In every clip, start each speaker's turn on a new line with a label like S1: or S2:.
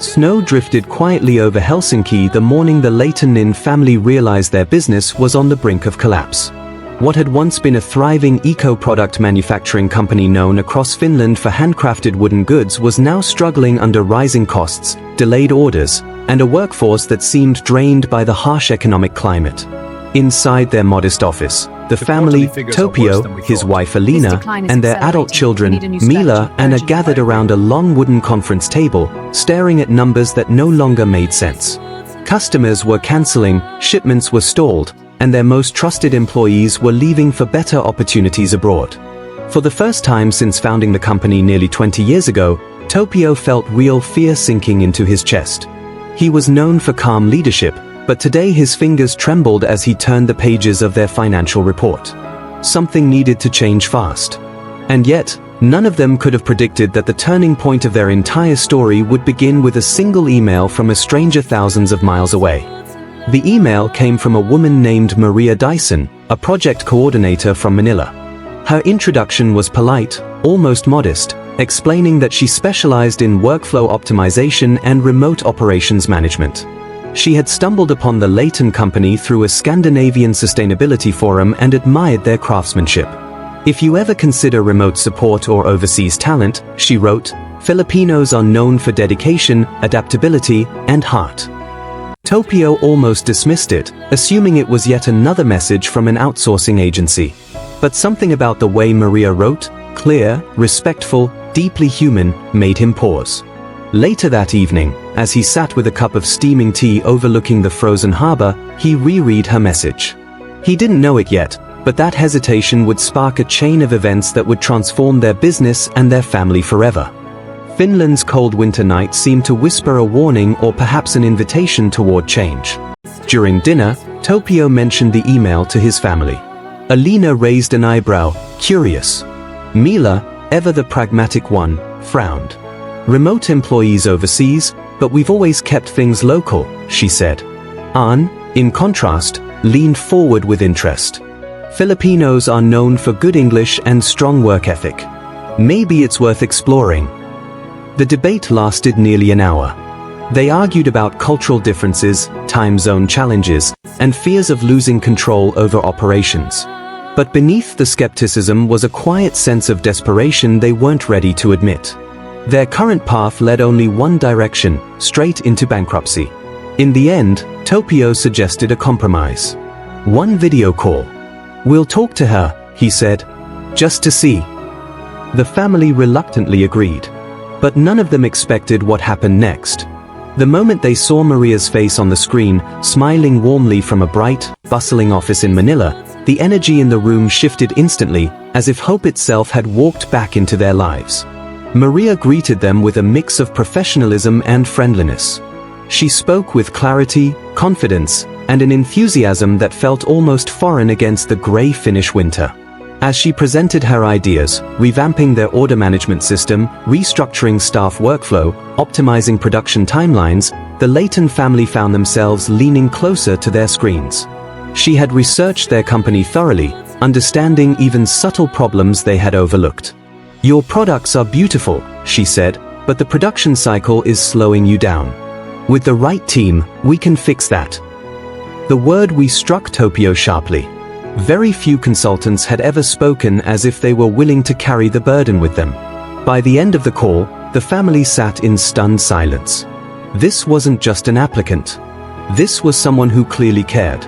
S1: Snow drifted quietly over Helsinki the morning the Leitonen family realized their business was on the brink of collapse. What had once been a thriving eco-product manufacturing company known across Finland for handcrafted wooden goods was now struggling under rising costs, delayed orders, and a workforce that seemed drained by the harsh economic climate. Inside their modest office, the family, Topio, his wife Alina, and their adult children, Mila, Anna gathered around a long wooden conference table, staring at numbers that no longer made sense. Customers were canceling, shipments were stalled, and their most trusted employees were leaving for better opportunities abroad. For the first time since founding the company nearly 20 years ago, Topio felt real fear sinking into his chest. He was known for calm leadership, but today his fingers trembled as he turned the pages of their financial report. Something needed to change fast. And yet, none of them could have predicted that the turning point of their entire story would begin with a single email from a stranger thousands of miles away. The email came from a woman named Maria Dison, a project coordinator from Manila. Her introduction was polite, almost modest, explaining that she specialized in workflow optimization and remote operations management. She had stumbled upon the Leighton company through a Scandinavian sustainability forum and admired their craftsmanship. If you ever consider remote support or overseas talent, she wrote, Filipinos are known for dedication, adaptability, and heart. Topio almost dismissed it, assuming it was yet another message from an outsourcing agency. But something about the way Maria wrote, clear, respectful, deeply human, made him pause. Later that evening, as he sat with a cup of steaming tea overlooking the frozen harbor, he reread her message. He didn't know it yet, but that hesitation would spark a chain of events that would transform their business and their family forever. Finland's cold winter night seemed to whisper a warning or perhaps an invitation toward change. During dinner, Topio mentioned the email to his family. Alina raised an eyebrow, curious. Mila, ever the pragmatic one, frowned. Remote employees overseas, but we've always kept things local, she said. Ann, in contrast, leaned forward with interest. Filipinos are known for good English and strong work ethic. Maybe it's worth exploring. The debate lasted nearly an hour. They argued about cultural differences, time zone challenges, and fears of losing control over operations. But beneath the skepticism was a quiet sense of desperation they weren't ready to admit. Their current path led only one direction, straight into bankruptcy. In the end, Topio suggested a compromise. One video call. We'll talk to her, he said. Just to see. The family reluctantly agreed. But none of them expected what happened next. The moment they saw Maria's face on the screen, smiling warmly from a bright, bustling office in Manila, the energy in the room shifted instantly, as if hope itself had walked back into their lives. Maria greeted them with a mix of professionalism and friendliness. She spoke with clarity, confidence, and an enthusiasm that felt almost foreign against the grey Finnish winter. As she presented her ideas, revamping their order management system, restructuring staff workflow, optimizing production timelines, the Leighton family found themselves leaning closer to their screens. She had researched their company thoroughly, understanding even subtle problems they had overlooked. Your products are beautiful, she said, but the production cycle is slowing you down. With the right team, we can fix that. The word "we" struck Topio sharply. Very few consultants had ever spoken as if they were willing to carry the burden with them. By the end of the call, the family sat in stunned silence. This wasn't just an applicant. This was someone who clearly cared.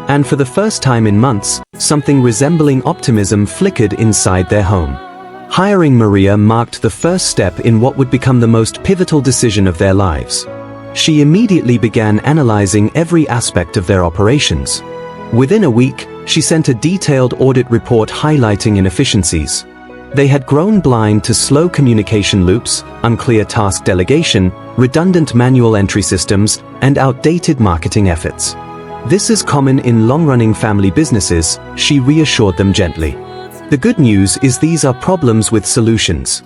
S1: And for the first time in months, something resembling optimism flickered inside their home. Hiring Maria marked the first step in what would become the most pivotal decision of their lives. She immediately began analyzing every aspect of their operations. Within a week, she sent a detailed audit report highlighting inefficiencies. They had grown blind to slow communication loops, unclear task delegation, redundant manual entry systems, and outdated marketing efforts. This is common in long-running family businesses, she reassured them gently. The good news is these are problems with solutions.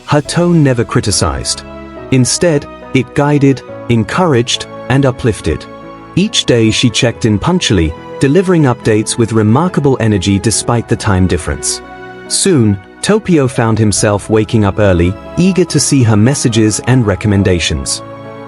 S1: Her tone never criticized. Instead, it guided, encouraged, and uplifted. Each day she checked in punctually, delivering updates with remarkable energy despite the time difference. Soon, Topio found himself waking up early, eager to see her messages and recommendations.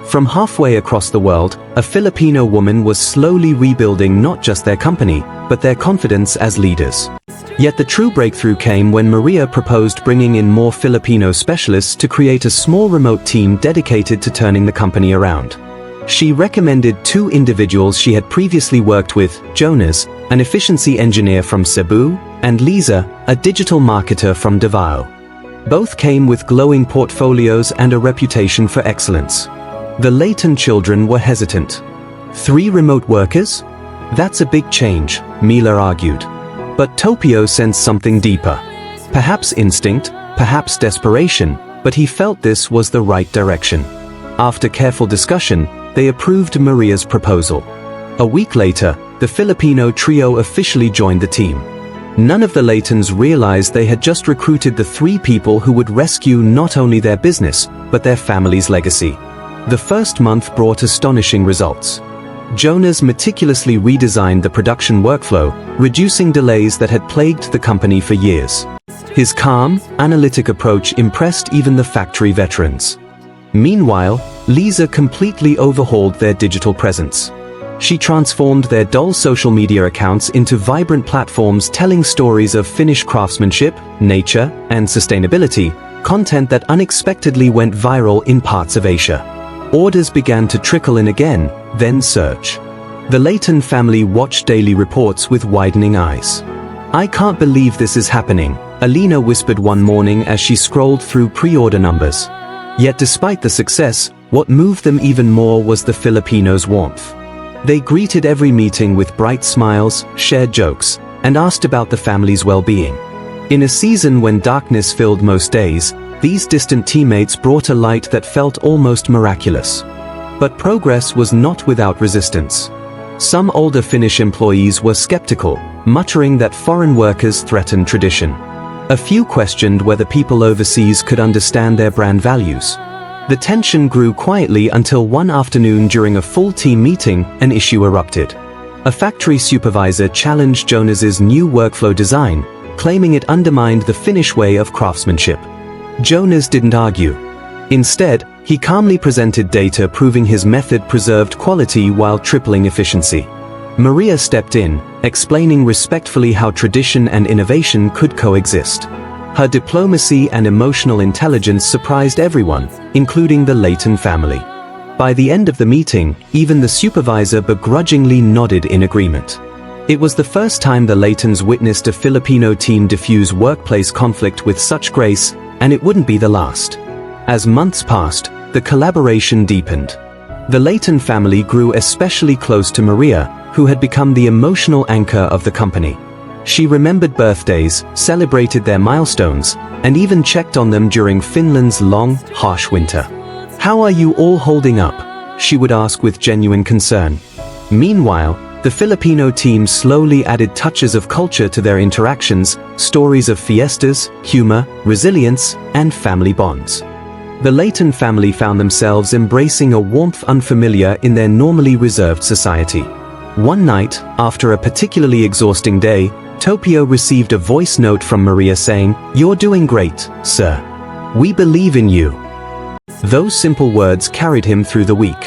S1: From halfway across the world, a Filipino woman was slowly rebuilding not just their company, but their confidence as leaders. Yet the true breakthrough came when Maria proposed bringing in more Filipino specialists to create a small remote team dedicated to turning the company around. She recommended two individuals she had previously worked with, Jonas, an efficiency engineer from Cebu, and Liza, a digital marketer from Davao. Both came with glowing portfolios and a reputation for excellence. The Layton children were hesitant. 3 remote workers? That's a big change, Mila argued. But Topio sensed something deeper. Perhaps instinct, perhaps desperation, but he felt this was the right direction. After careful discussion, they approved Maria's proposal. A week later, the Filipino trio officially joined the team. None of the Laytons realized they had just recruited the 3 people who would rescue not only their business, but their family's legacy. The first month brought astonishing results. Jonas meticulously redesigned the production workflow, reducing delays that had plagued the company for years. His calm, analytic approach impressed even the factory veterans. Meanwhile, Liza completely overhauled their digital presence. She transformed their dull social media accounts into vibrant platforms telling stories of Finnish craftsmanship, nature, and sustainability, content that unexpectedly went viral in parts of Asia. Orders began to trickle in again, then surge. The Layton family watched daily reports with widening eyes. "I can't believe this is happening," Alina whispered one morning as she scrolled through pre-order numbers. Yet despite the success, what moved them even more was the Filipinos' warmth. They greeted every meeting with bright smiles, shared jokes, and asked about the family's well-being. In a season when darkness filled most days, these distant teammates brought a light that felt almost miraculous. But progress was not without resistance. Some older Finnish employees were skeptical, muttering that foreign workers threatened tradition. A few questioned whether people overseas could understand their brand values. The tension grew quietly until one afternoon during a full team meeting, an issue erupted. A factory supervisor challenged Jonas's new workflow design, claiming it undermined the Finnish way of craftsmanship. Jonas didn't argue. Instead, he calmly presented data proving his method preserved quality while tripling efficiency. Maria stepped in, explaining respectfully how tradition and innovation could coexist. Her diplomacy and emotional intelligence surprised everyone, including the Layton family. By the end of the meeting, even the supervisor begrudgingly nodded in agreement. It was the first time the Laytons witnessed a Filipino team diffuse workplace conflict with such grace, and it wouldn't be the last. As months passed, the collaboration deepened. The Layton family grew especially close to Maria, who had become the emotional anchor of the company. She remembered birthdays, celebrated their milestones, and even checked on them during Finland's long, harsh winter. "How are you all holding up?" she would ask with genuine concern. Meanwhile, the Filipino team slowly added touches of culture to their interactions, stories of fiestas, humor, resilience, and family bonds. The Layton family found themselves embracing a warmth unfamiliar in their normally reserved society. One night, after a particularly exhausting day, Topio received a voice note from Maria saying, "You're doing great, sir. We believe in you." Those simple words carried him through the week.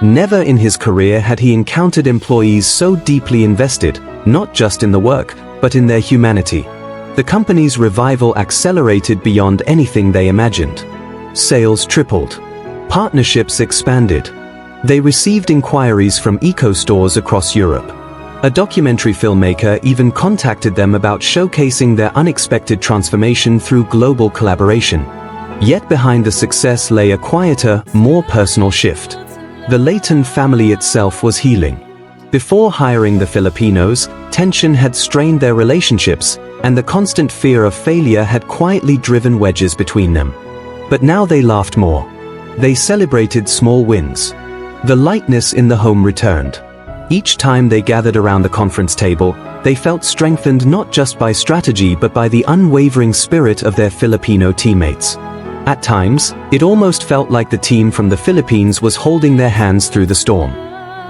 S1: Never in his career had he encountered employees so deeply invested, not just in the work, but in their humanity. The company's revival accelerated beyond anything they imagined. Sales tripled. Partnerships expanded. They received inquiries from eco-stores across Europe. A documentary filmmaker even contacted them about showcasing their unexpected transformation through global collaboration. Yet behind the success lay a quieter, more personal shift. The Layton family itself was healing. Before hiring the Filipinos, tension had strained their relationships, and the constant fear of failure had quietly driven wedges between them. But now they laughed more. They celebrated small wins. The lightness in the home returned. Each time they gathered around the conference table, they felt strengthened not just by strategy but by the unwavering spirit of their Filipino teammates. At times, it almost felt like the team from the Philippines was holding their hands through the storm.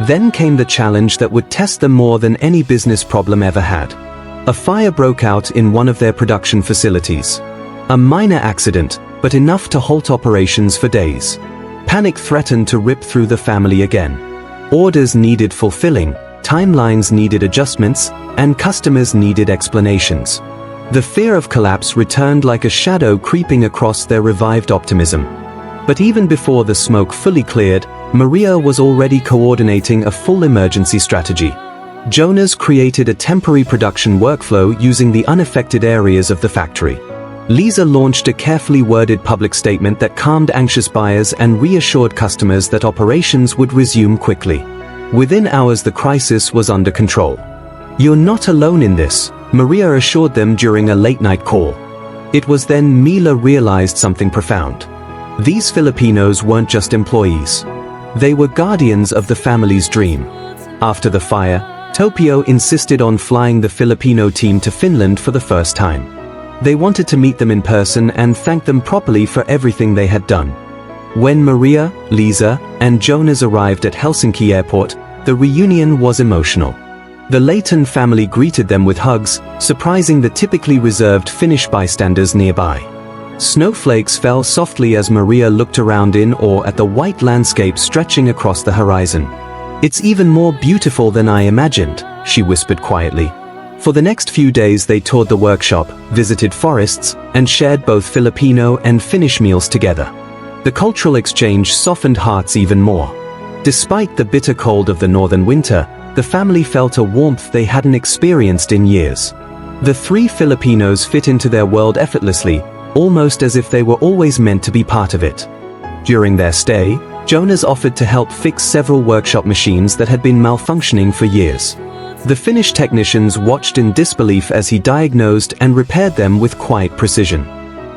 S1: Then came the challenge that would test them more than any business problem ever had. A fire broke out in one of their production facilities. A minor accident, but enough to halt operations for days. Panic threatened to rip through the family again. Orders needed fulfilling, timelines needed adjustments, and customers needed explanations. The fear of collapse returned like a shadow creeping across their revived optimism. But even before the smoke fully cleared, Maria was already coordinating a full emergency strategy. Jonas created a temporary production workflow using the unaffected areas of the factory. Liza launched a carefully worded public statement that calmed anxious buyers and reassured customers that operations would resume quickly. Within hours the crisis was under control. "You're not alone in this," Maria assured them during a late-night call. It was then Mila realized something profound. These Filipinos weren't just employees. They were guardians of the family's dream. After the fire, Topio insisted on flying the Filipino team to Finland for the first time. They wanted to meet them in person and thank them properly for everything they had done. When Maria, Liza, and Jonas arrived at Helsinki airport, the reunion was emotional. The Leighton family greeted them with hugs, surprising the typically reserved Finnish bystanders nearby. Snowflakes fell softly as Maria looked around in awe at the white landscape stretching across the horizon. "It's even more beautiful than I imagined," she whispered quietly. For the next few days they toured the workshop, visited forests, and shared both Filipino and Finnish meals together. The cultural exchange softened hearts even more. Despite the bitter cold of the northern winter, the family felt a warmth they hadn't experienced in years. The three Filipinos fit into their world effortlessly, almost as if they were always meant to be part of it. During their stay, Jonas offered to help fix several workshop machines that had been malfunctioning for years. The Finnish technicians watched in disbelief as he diagnosed and repaired them with quiet precision.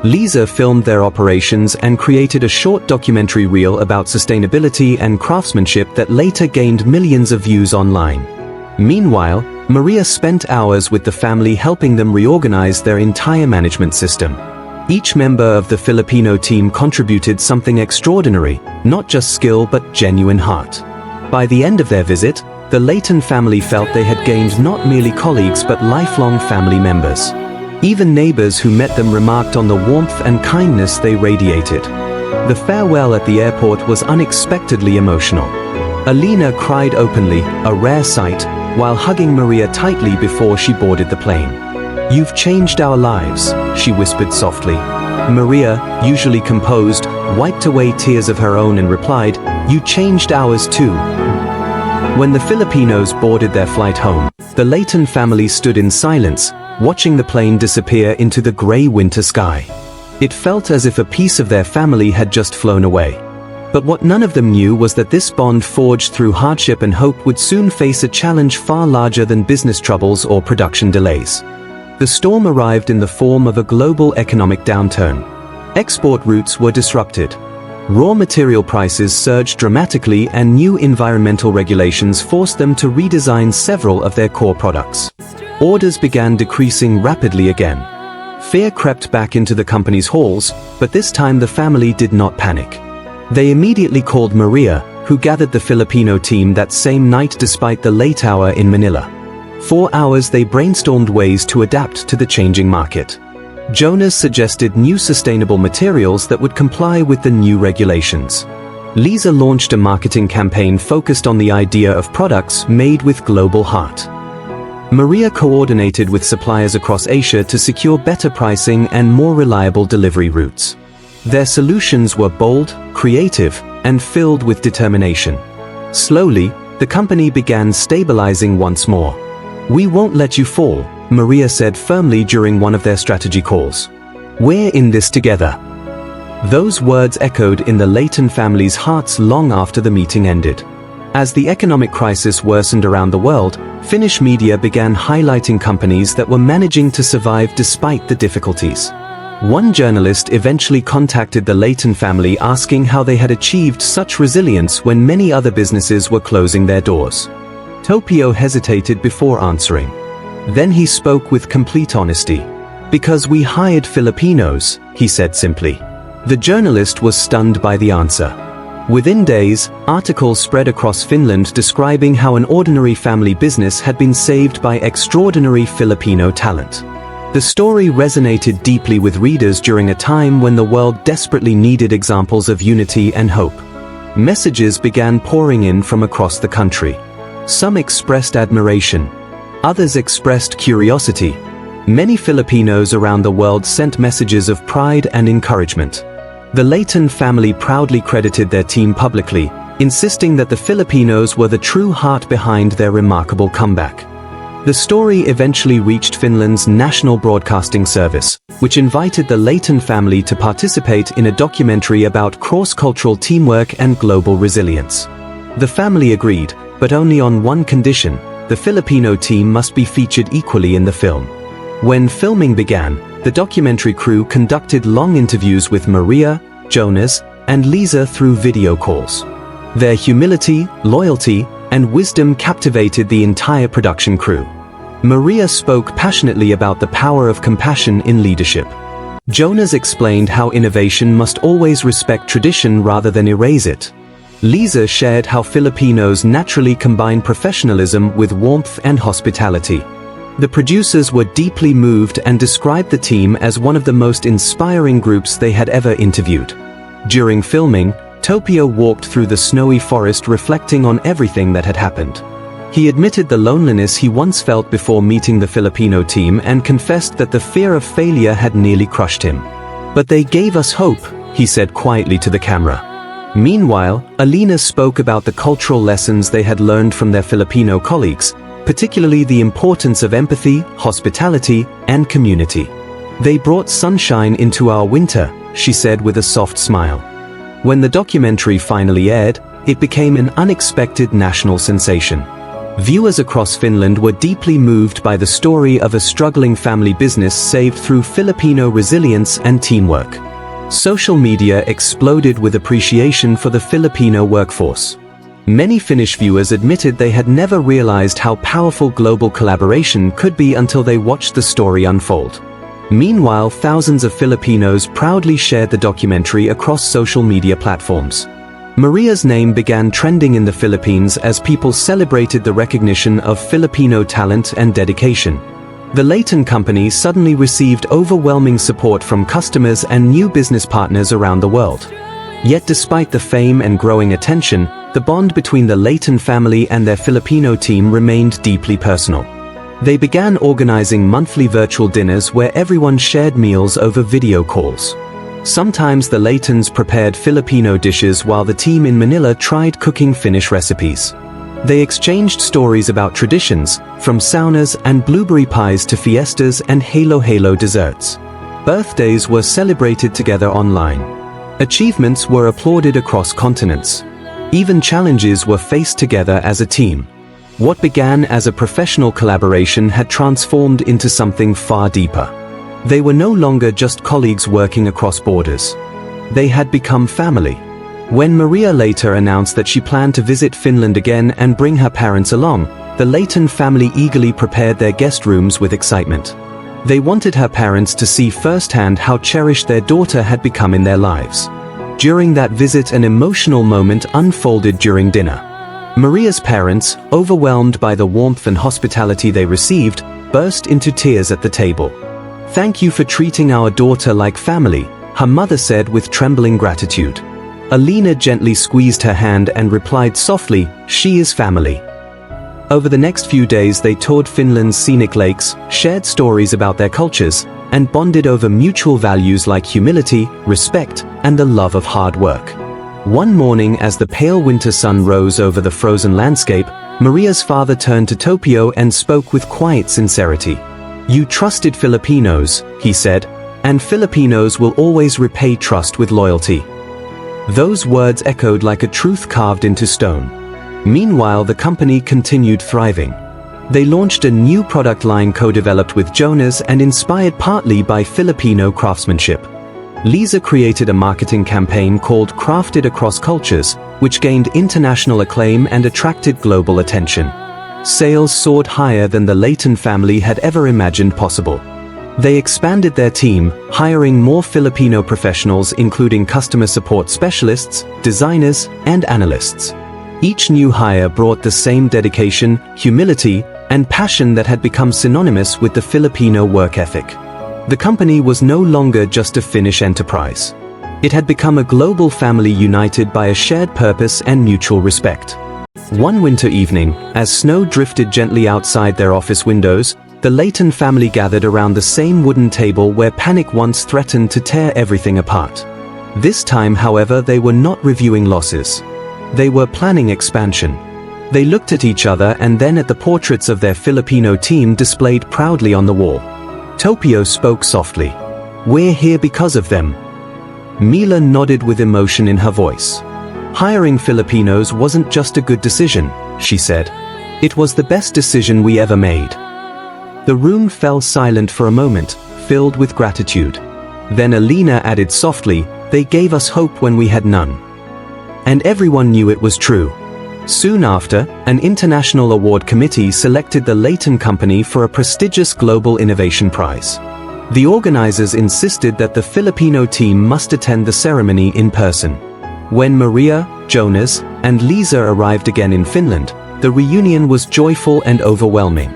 S1: Liza filmed their operations and created a short documentary reel about sustainability and craftsmanship that later gained millions of views online. Meanwhile, Maria spent hours with the family helping them reorganize their entire management system. Each member of the Filipino team contributed something extraordinary, not just skill but genuine heart. By the end of their visit, the Leighton family felt they had gained not merely colleagues but lifelong family members. Even neighbors who met them remarked on the warmth and kindness they radiated. The farewell at the airport was unexpectedly emotional. Alina cried openly, a rare sight, while hugging Maria tightly before she boarded the plane. "You've changed our lives," she whispered softly. Maria, usually composed, wiped away tears of her own and replied, "You changed ours too." When the Filipinos boarded their flight home, the Leighton family stood in silence, watching the plane disappear into the gray winter sky. It felt as if a piece of their family had just flown away. But what none of them knew was that this bond forged through hardship and hope would soon face a challenge far larger than business troubles or production delays. The storm arrived in the form of a global economic downturn. Export routes were disrupted. Raw material prices surged dramatically and new environmental regulations forced them to redesign several of their core products. Orders began decreasing rapidly again. Fear crept back into the company's halls, but this time the family did not panic. They immediately called Maria, who gathered the Filipino team that same night despite the late hour in Manila. For hours they brainstormed ways to adapt to the changing market. Jonas suggested new sustainable materials that would comply with the new regulations. Liza launched a marketing campaign focused on the idea of products made with global heart. Maria coordinated with suppliers across Asia to secure better pricing and more reliable delivery routes. Their solutions were bold, creative, and filled with determination. Slowly, the company began stabilizing once more. "We won't let you fall," Maria said firmly during one of their strategy calls. "We're in this together." Those words echoed in the Leighton family's hearts long after the meeting ended. As the economic crisis worsened around the world, Finnish media began highlighting companies that were managing to survive despite the difficulties. One journalist eventually contacted the Leighton family asking how they had achieved such resilience when many other businesses were closing their doors. Topio hesitated before answering. Then he spoke with complete honesty. "Because we hired Filipinos," he said simply. The journalist was stunned by the answer. Within days, articles spread across Finland describing how an ordinary family business had been saved by extraordinary Filipino talent. The story resonated deeply with readers during a time when the world desperately needed examples of unity and hope. Messages began pouring in from across the country. Some expressed admiration. Others expressed curiosity. Many Filipinos around the world sent messages of pride and encouragement. The Liza family proudly credited their team publicly, insisting that the Filipinos were the true heart behind their remarkable comeback. The story eventually reached Finland's national broadcasting service, which invited the Liza family to participate in a documentary about cross-cultural teamwork and global resilience. The family agreed, but only on one condition: the Filipino team must be featured equally in the film. When filming began, the documentary crew conducted long interviews with Maria, Jonas, and Liza through video calls. Their humility, loyalty, and wisdom captivated the entire production crew. Maria spoke passionately about the power of compassion in leadership. Jonas explained how innovation must always respect tradition rather than erase it. Liza shared how Filipinos naturally combine professionalism with warmth and hospitality. The producers were deeply moved and described the team as one of the most inspiring groups they had ever interviewed. During filming, Topio walked through the snowy forest reflecting on everything that had happened. He admitted the loneliness he once felt before meeting the Filipino team and confessed that the fear of failure had nearly crushed him. "But they gave us hope," he said quietly to the camera. Meanwhile, Alina spoke about the cultural lessons they had learned from their Filipino colleagues, particularly the importance of empathy, hospitality, and community. "They brought sunshine into our winter," she said with a soft smile. When the documentary finally aired, it became an unexpected national sensation. Viewers across Finland were deeply moved by the story of a struggling family business saved through Filipino resilience and teamwork. Social media exploded with appreciation for the Filipino workforce. Many Finnish viewers admitted they had never realized how powerful global collaboration could be until they watched the story unfold. Meanwhile, thousands of Filipinos proudly shared the documentary across social media platforms. Maria's name began trending in the Philippines as people celebrated the recognition of Filipino talent and dedication. The Liza company suddenly received overwhelming support from customers and new business partners around the world. Yet despite the fame and growing attention, the bond between the Liza family and their Filipino team remained deeply personal. They began organizing monthly virtual dinners where everyone shared meals over video calls. Sometimes the Lizans prepared Filipino dishes while the team in Manila tried cooking Finnish recipes. They exchanged stories about traditions, from saunas and blueberry pies to fiestas and halo-halo desserts. Birthdays were celebrated together online. Achievements were applauded across continents. Even challenges were faced together as a team. What began as a professional collaboration had transformed into something far deeper. They were no longer just colleagues working across borders. They had become family. When Maria later announced that she planned to visit Finland again and bring her parents along, the Liza family eagerly prepared their guest rooms with excitement. They wanted her parents to see firsthand how cherished their daughter had become in their lives. During that visit, an emotional moment unfolded during dinner. Maria's parents, overwhelmed by the warmth and hospitality they received, burst into tears at the table. "Thank you for treating our daughter like family," her mother said with trembling gratitude. Alina gently squeezed her hand and replied softly, "She is family." Over the next few days they toured Finland's scenic lakes, shared stories about their cultures, and bonded over mutual values like humility, respect, and the love of hard work. One morning, as the pale winter sun rose over the frozen landscape, Maria's father turned to Topio and spoke with quiet sincerity. "You trusted Filipinos," he said, "and Filipinos will always repay trust with loyalty." Those words echoed like a truth carved into stone. Meanwhile, the company continued thriving. They launched a new product line co-developed with Jonas and inspired partly by Filipino craftsmanship. Liza created a marketing campaign called Crafted Across Cultures, which gained international acclaim and attracted global attention. Sales soared higher than the Liza family had ever imagined possible. They expanded their team, hiring more Filipino professionals including customer support specialists, designers, and analysts. Each new hire brought the same dedication, humility, and passion that had become synonymous with the Filipino work ethic. The company was no longer just a Finnish enterprise. It had become a global family united by a shared purpose and mutual respect. One winter evening, as snow drifted gently outside their office windows, the Layton family gathered around the same wooden table where panic once threatened to tear everything apart. This time, however, they were not reviewing losses. They were planning expansion. They looked at each other and then at the portraits of their Filipino team displayed proudly on the wall. Topio spoke softly. "We're here because of them." Mila nodded with emotion in her voice. "Hiring Filipinos wasn't just a good decision," she said. "It was the best decision we ever made." The room fell silent for a moment, filled with gratitude. Then Alina added softly, "They gave us hope when we had none." And everyone knew it was true. Soon after, an international award committee selected the Layton company for a prestigious Global Innovation Prize. The organizers insisted that the Filipino team must attend the ceremony in person. When Maria, Jonas, and Liza arrived again in Finland, the reunion was joyful and overwhelming.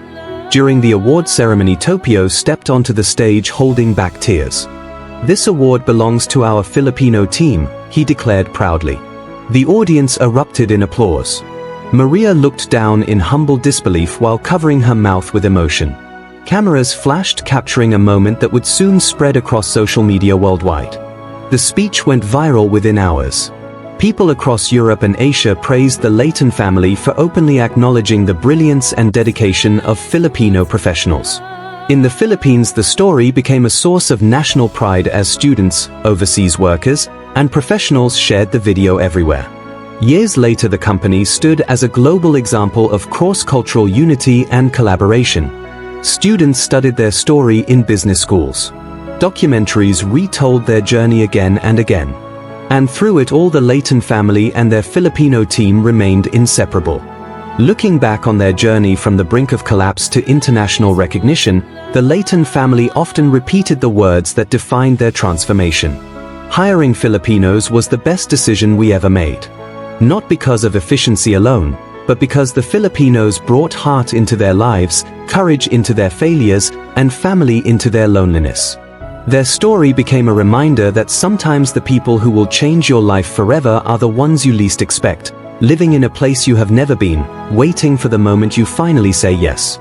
S1: During the award ceremony, Topio stepped onto the stage holding back tears. "This award belongs to our Filipino team," he declared proudly. The audience erupted in applause. Maria looked down in humble disbelief while covering her mouth with emotion. Cameras flashed, capturing a moment that would soon spread across social media worldwide. The speech went viral within hours. People across Europe and Asia praised the Layton family for openly acknowledging the brilliance and dedication of Filipino professionals. In the Philippines, the story became a source of national pride as students, overseas workers, and professionals shared the video everywhere. Years later, the company stood as a global example of cross-cultural unity and collaboration. Students studied their story in business schools. Documentaries retold their journey again and again. And through it all, the Layton family and their Filipino team remained inseparable. Looking back on their journey from the brink of collapse to international recognition, the Layton family often repeated the words that defined their transformation. "Hiring Filipinos was the best decision we ever made." Not because of efficiency alone, but because the Filipinos brought heart into their lives, courage into their failures, and family into their loneliness. Their story became a reminder that sometimes the people who will change your life forever are the ones you least expect, living in a place you have never been, waiting for the moment you finally say yes.